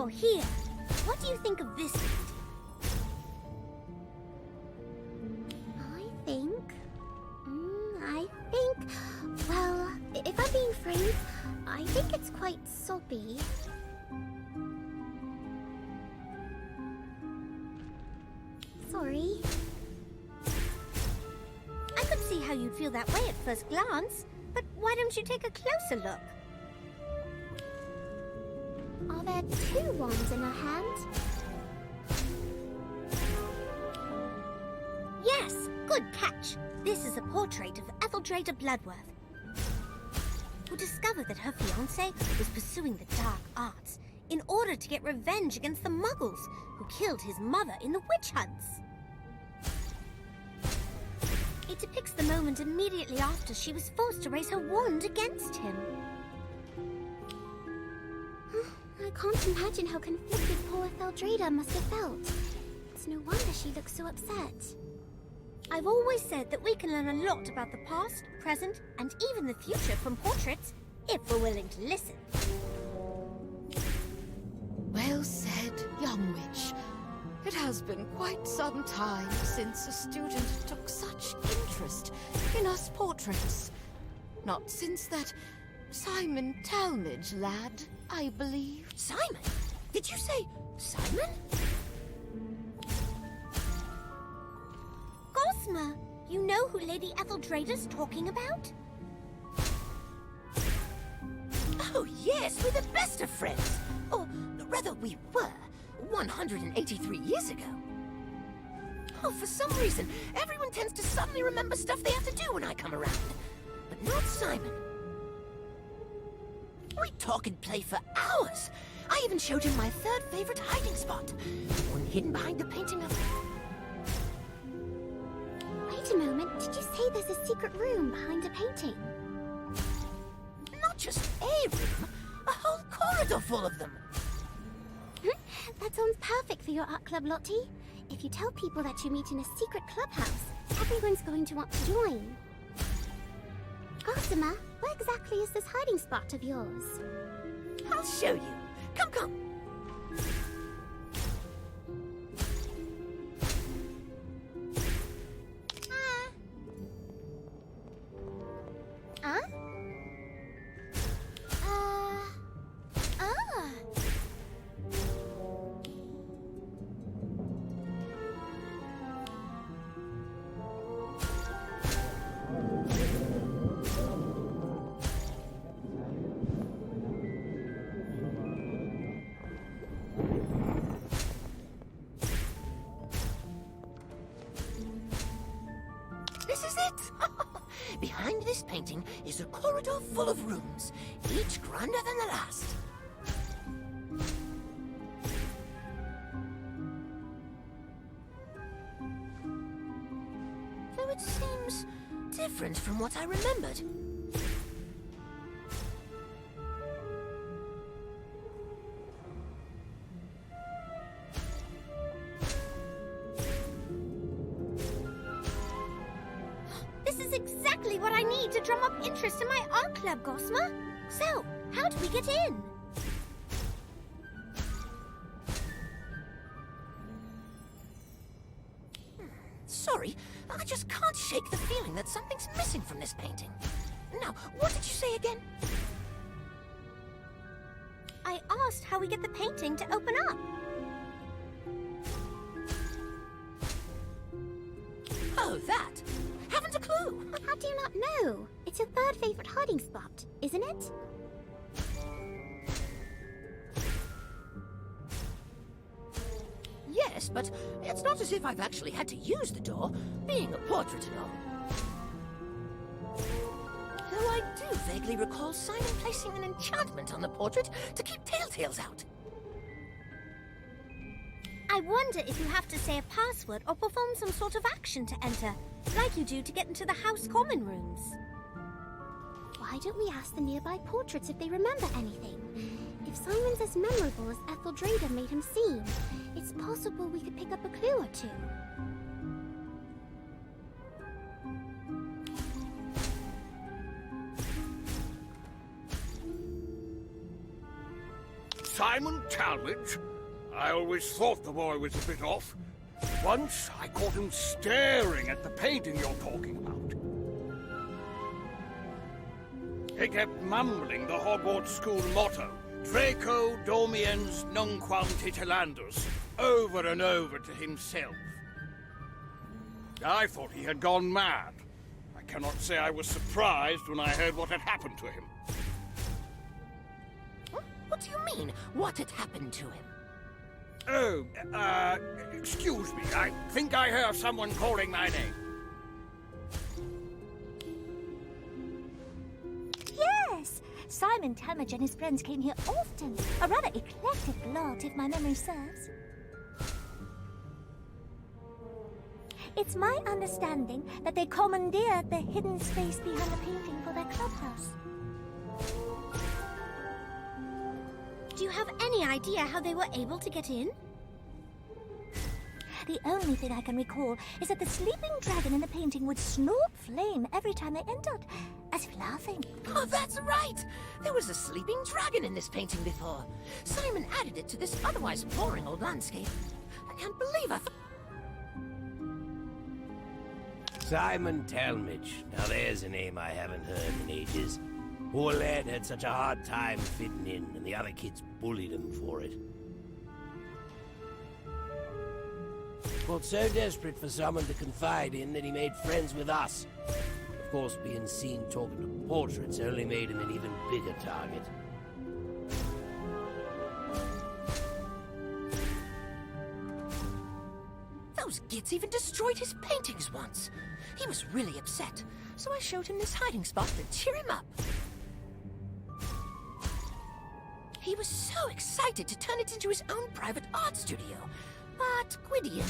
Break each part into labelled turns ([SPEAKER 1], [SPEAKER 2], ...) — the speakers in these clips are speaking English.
[SPEAKER 1] you're here, what do you think of this painting?
[SPEAKER 2] I think... Well, if I'm being frank, I think it's quite soppy. Sorry.
[SPEAKER 1] I could see how you'd feel that way at first glance, but why don't you take a closer look?
[SPEAKER 2] Are there two wands in her hand?
[SPEAKER 1] Yes, good catch. This is a portrait of Etheldreda Bloodworth, who discovered that her fiancé was pursuing the dark arts in order to get revenge against the Muggles who killed his mother in the witch hunts. It depicts the moment immediately after she was forced to raise her wand against him.
[SPEAKER 2] I can't imagine how conflicted poor Etheldreda must have felt. It's no wonder she looks so upset.
[SPEAKER 1] I've always said that we can learn a lot about the past, present, and even the future from portraits, if we're willing to listen.
[SPEAKER 3] Well said, young witch. It has been quite some time since a student took such interest in us portraits. Not since that Simon Talmadge lad, I believe.
[SPEAKER 4] Simon? Did you say Simon?
[SPEAKER 1] Gosma, you know who Lady Etheldreda's talking about?
[SPEAKER 4] Oh yes, we're the best of friends. Or rather we were, 183 years ago. Oh, for some reason, everyone tends to suddenly remember stuff they have to do when I come around. But not Simon. We talk and play for hours. I even showed him my third favorite hiding spot, the one hidden behind the painting of...
[SPEAKER 2] Wait a moment, did you say there's a secret room behind a painting?
[SPEAKER 4] Not just a room, a whole corridor full of them.
[SPEAKER 2] That sounds perfect for your art club, Lottie. If you tell people that you meet in a secret clubhouse, everyone's going to want to join. Gossamer, where exactly is this hiding spot of yours?
[SPEAKER 4] I'll show you. Come, come.
[SPEAKER 2] Huh?
[SPEAKER 4] This is it! Behind this painting is a corridor full of rooms, each grander than the last. Though it seems different from what I remembered.
[SPEAKER 1] This is exactly what I need to drum up interest in my art club, Gosma. So, how do we get in?
[SPEAKER 4] Sorry, I just can't shake the feeling that something's missing from this painting. Now, what did you say again?
[SPEAKER 1] I asked how we get the painting to open up.
[SPEAKER 4] Oh, that. Haven't a clue.
[SPEAKER 2] How do you not know? It's your third favorite hiding spot, isn't it?
[SPEAKER 4] Yes, but it's not as if I've actually had to use the door, being a portrait and all. Though I do vaguely recall Simon placing an enchantment on the portrait to keep telltales out.
[SPEAKER 1] I wonder if you have to say a password or perform some sort of action to enter, like you do to get into the house common rooms.
[SPEAKER 2] Why don't we ask the nearby portraits if they remember anything? If Simon's as memorable as Etheldreda made him seem, it's possible we could pick up a clue or two.
[SPEAKER 5] Simon Talmadge? I always thought the boy was a bit off. Once I caught him staring at the painting you're talking about. He kept mumbling the Hogwarts school motto, Draco Dormiens Nunquam Titilandus, over and over to himself. I thought he had gone mad. I cannot say I was surprised when I heard what had happened to him.
[SPEAKER 4] What do you mean, what had happened to him?
[SPEAKER 5] Oh, excuse me. I think I hear someone calling my name.
[SPEAKER 6] Yes! Simon Talmadge and his friends came here often. A rather eclectic lot, if my memory serves. It's my understanding that they commandeered the hidden space behind the painting for their clubhouse.
[SPEAKER 1] Do you have any idea how they were able to get in?
[SPEAKER 6] The only thing I can recall is that the sleeping dragon in the painting would snort flame every time they entered, as if laughing.
[SPEAKER 4] Oh, that's right! There was a sleeping dragon in this painting before. Simon added it to this otherwise boring old landscape. I can't believe I
[SPEAKER 7] Simon Talmadge. Now there's a name I haven't heard in ages. Poor lad had such a hard time fitting in, and the other kids bullied him for it. Got so desperate for someone to confide in that he made friends with us. Of course, being seen talking to portraits only made him an even bigger target.
[SPEAKER 4] Those gits even destroyed his paintings once. He was really upset, so I showed him this hiding spot to cheer him up. He was so excited to turn it into his own private art studio. But Gwydion...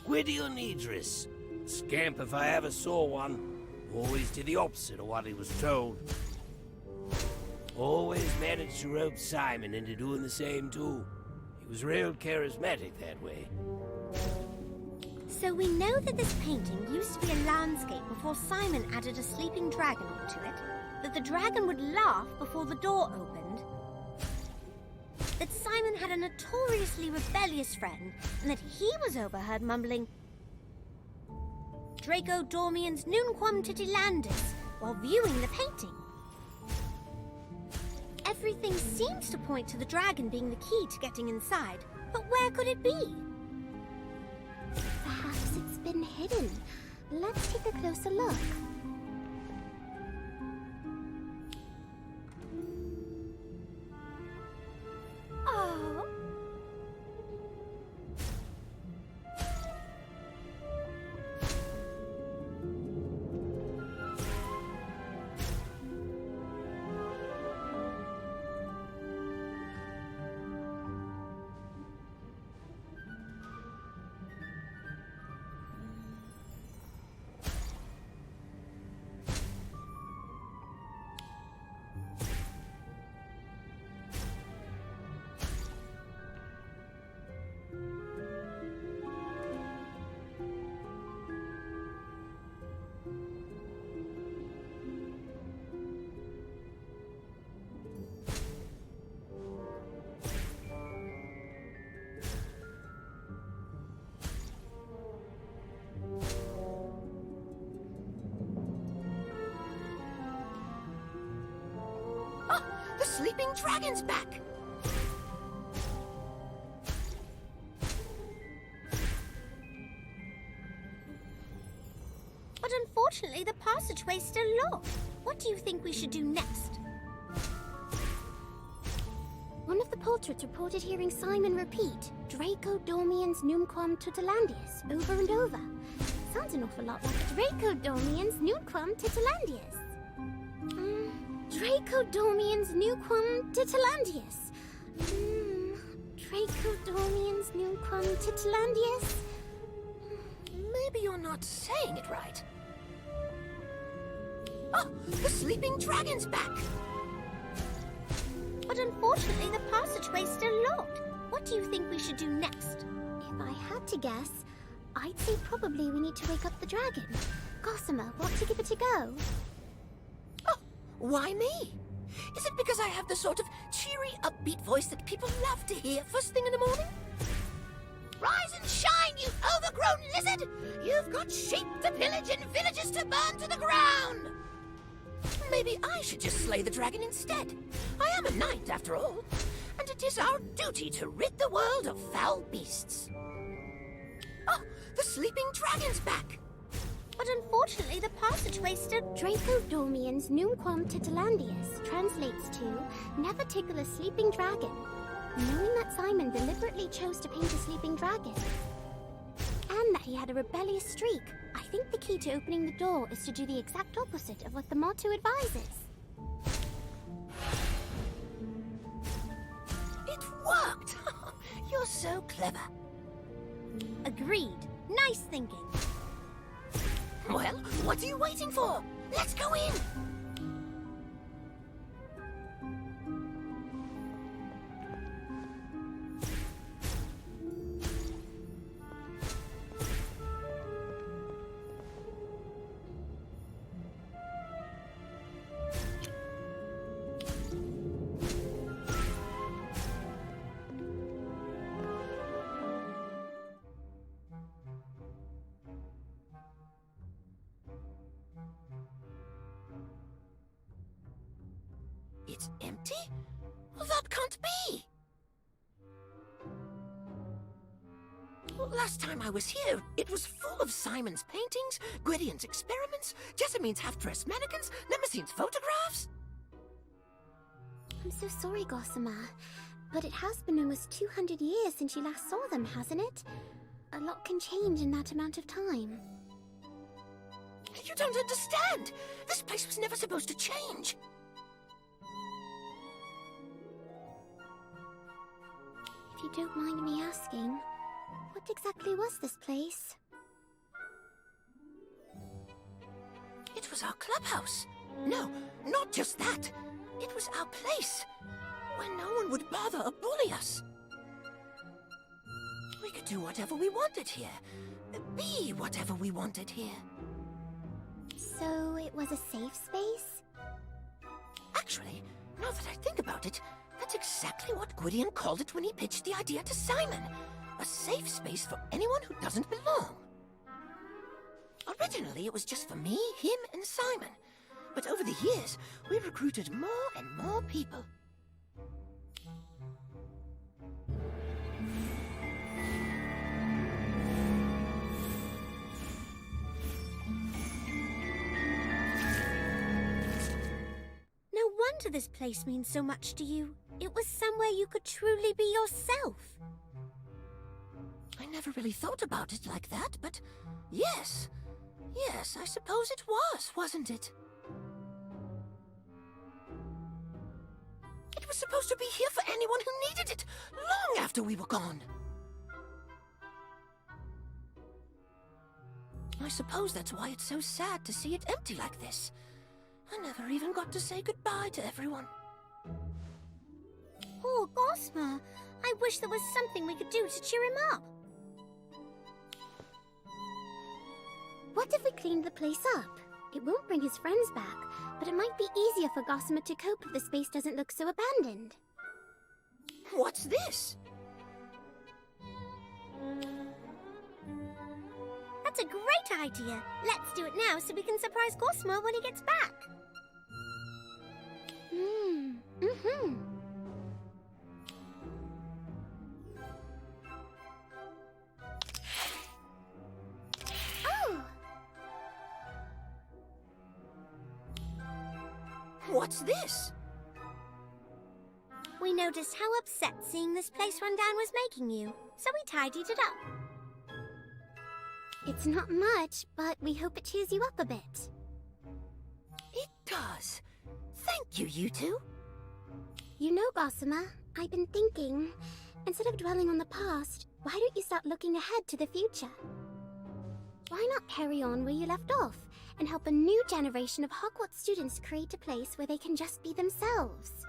[SPEAKER 7] Gwydion Idris. Scamp if I ever saw one. Always did the opposite of what he was told. Always managed to rope Simon into doing the same too. He was real charismatic that way.
[SPEAKER 1] So we know that this painting used to be a landscape before Simon added a sleeping dragon onto it, that the dragon would laugh before the door opened, that Simon had a notoriously rebellious friend, and that he was overheard mumbling Draco Dormiens Nunquam Titilandus while viewing the painting. Everything seems to point to the dragon being the key to getting inside, but where could it be?
[SPEAKER 2] Perhaps it's been hidden. Let's take a closer look.
[SPEAKER 1] Oh.
[SPEAKER 4] The sleeping dragon's back!
[SPEAKER 1] But unfortunately, the passageway's still locked. What do you think we should do next?
[SPEAKER 2] One of the portraits reported hearing Simon repeat Draco Dormiens Nunquam Tutilandius over and over. Sounds an awful lot like Draco Dormiens Nunquam Titilandius. Draco Dormiens Nunquam Titilandius. Draco Dormiens Nunquam Titilandius.
[SPEAKER 4] Maybe you're not saying it right. Oh, the sleeping dragon's back!
[SPEAKER 1] But unfortunately, the passageway's still locked. What do you think we should do next?
[SPEAKER 2] If I had to guess, I'd say probably we need to wake up the dragon. Gossamer, want to give it a go?
[SPEAKER 4] Why me? Is it because I have the sort of cheery, upbeat voice that people love to hear first thing in the morning? Rise and shine, you overgrown lizard! You've got sheep to pillage and villages to burn to the ground! Maybe I should just slay the dragon instead. I am a knight, after all, and it is our duty to rid the world of foul beasts. Oh, the sleeping dragon's back!
[SPEAKER 1] But unfortunately, the passageway stood...
[SPEAKER 2] Draco Dormiens Numquam Titilandius translates to never tickle a sleeping dragon. Knowing that Simon deliberately chose to paint a sleeping dragon, and that he had a rebellious streak, I think the key to opening the door is to do the exact opposite of what the motto advises.
[SPEAKER 4] It worked! You're so clever.
[SPEAKER 1] Agreed. Nice thinking.
[SPEAKER 4] Well, what are you waiting for? Let's go in! It's empty? Well, that can't be! Last time I was here, it was full of Simon's paintings, Gwydion's experiments, Jessamine's half-dressed mannequins, Nemesine's photographs.
[SPEAKER 2] I'm so sorry, Gossamer, but it has been almost 200 years since you last saw them, hasn't it? A lot can change in that amount of time.
[SPEAKER 4] You don't understand! This place was never supposed to change!
[SPEAKER 2] If you don't mind me asking, what exactly was this place?
[SPEAKER 4] It was our clubhouse. No, not just that. It was our place, where no one would bother or bully us. We could do whatever we wanted here. Be whatever we wanted here.
[SPEAKER 2] So it was a safe space?
[SPEAKER 4] Actually, now that I think about it, that's exactly what Gwydion called it when he pitched the idea to Simon. A safe space for anyone who doesn't belong. Originally, it was just for me, him, and Simon. But over the years, we recruited more and more people.
[SPEAKER 1] No wonder this place means so much to you. It was somewhere you could truly be yourself.
[SPEAKER 4] I never really thought about it like that, but yes. Yes, I suppose it was, wasn't it? It was supposed to be here for anyone who needed it, long after we were gone. I suppose that's why it's so sad to see it empty like this. I never even got to say goodbye to everyone.
[SPEAKER 1] Poor Gossamer. I wish there was something we could do to cheer him up.
[SPEAKER 2] What if we cleaned the place up? It won't bring his friends back, but it might be easier for Gossamer to cope if the space doesn't look so abandoned.
[SPEAKER 4] What's this?
[SPEAKER 1] That's a great idea. Let's do it now so we can surprise Gossamer when he gets back.
[SPEAKER 2] Oh!
[SPEAKER 4] What's this?
[SPEAKER 1] We noticed how upset seeing this place run down was making you, so we tidied it up.
[SPEAKER 2] It's not much, but we hope it cheers you up a bit.
[SPEAKER 4] It does. Thank you, you two.
[SPEAKER 2] You know, Gossamer, I've been thinking, instead of dwelling on the past, why don't you start looking ahead to the future? Why not carry on where you left off and help a new generation of Hogwarts students create a place where they can just be themselves?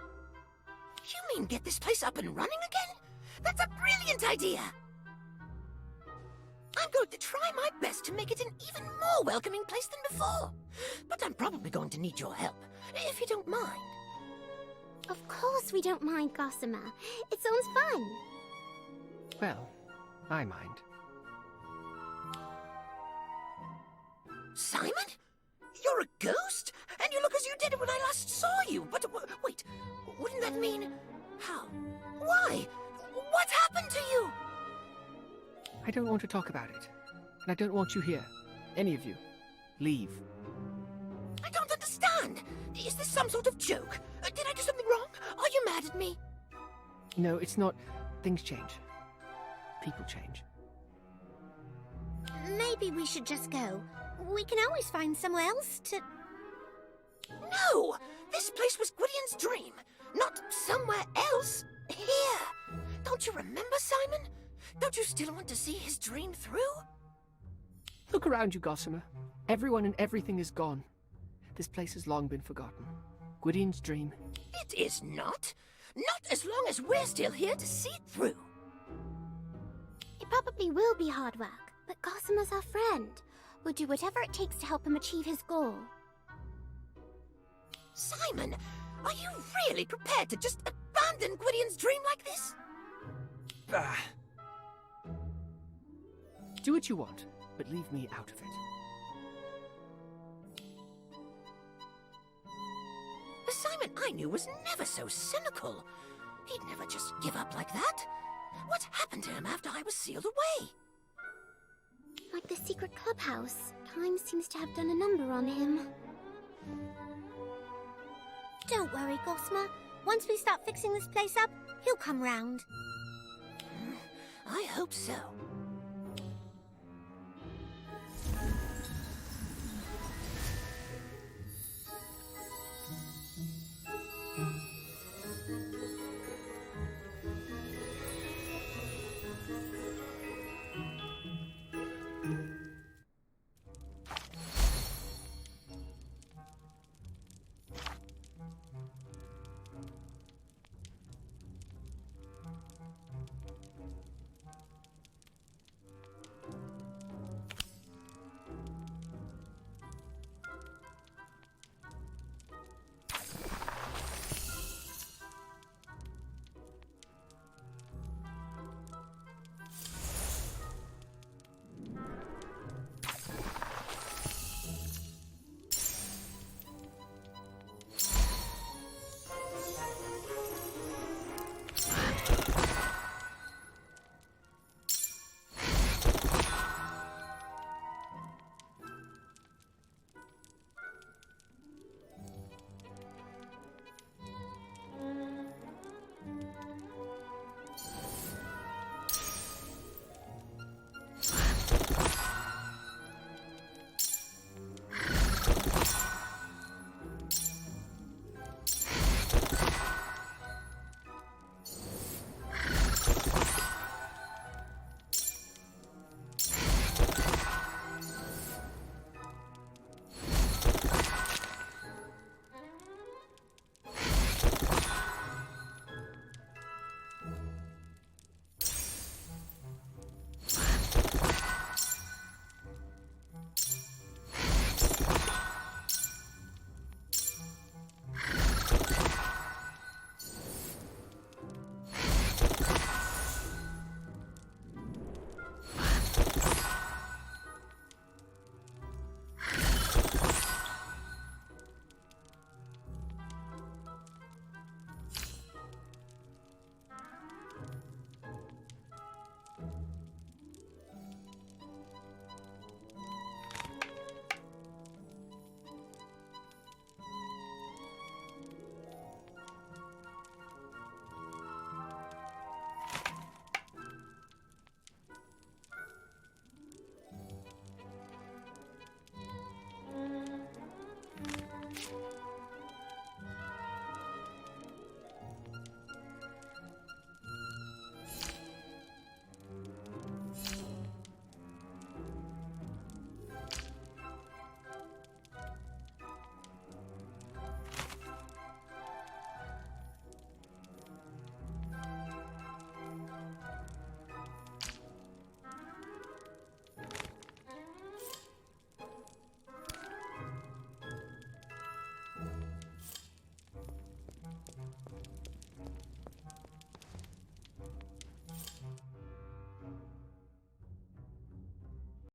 [SPEAKER 4] You mean get this place up and running again? That's a brilliant idea! I'm going to try my best to make it an even more welcoming place than before. But I'm probably going to need your help, if you don't mind.
[SPEAKER 2] Of course we don't mind, Gossamer. It sounds fun.
[SPEAKER 8] Well, I mind.
[SPEAKER 4] Simon? You're a ghost? And you look as you did when I last saw you. But wait, wouldn't that mean... How? Why? What happened to you?
[SPEAKER 8] I don't want to talk about it. And I don't want you here. Any of you. Leave.
[SPEAKER 4] I don't understand. Is this some sort of joke? Did I do something wrong? Are you mad at me?
[SPEAKER 8] No, it's not. Things change. People change.
[SPEAKER 1] Maybe we should just go. We can always find somewhere else to...
[SPEAKER 4] No! This place was Gwydion's dream, not somewhere else. Here! Don't you remember, Simon? Don't you still want to see his dream through?
[SPEAKER 8] Look around you, Gossamer. Everyone and everything is gone. This place has long been forgotten. Gwydion's dream.
[SPEAKER 4] It is not. Not as long as we're still here to see it through.
[SPEAKER 2] It probably will be hard work, but Gossamer's our friend. We'll do whatever it takes to help him achieve his goal.
[SPEAKER 4] Simon, are you really prepared to just abandon Gwydion's dream like this?
[SPEAKER 8] Do what you want, but leave me out of it.
[SPEAKER 4] The Simon I knew was never so cynical. He'd never just give up like that. What happened to him after I was sealed away?
[SPEAKER 2] Like the secret clubhouse, time seems to have done a number on him.
[SPEAKER 1] Don't worry, Gossamer. Once we start fixing this place up, he'll come round.
[SPEAKER 4] I hope so.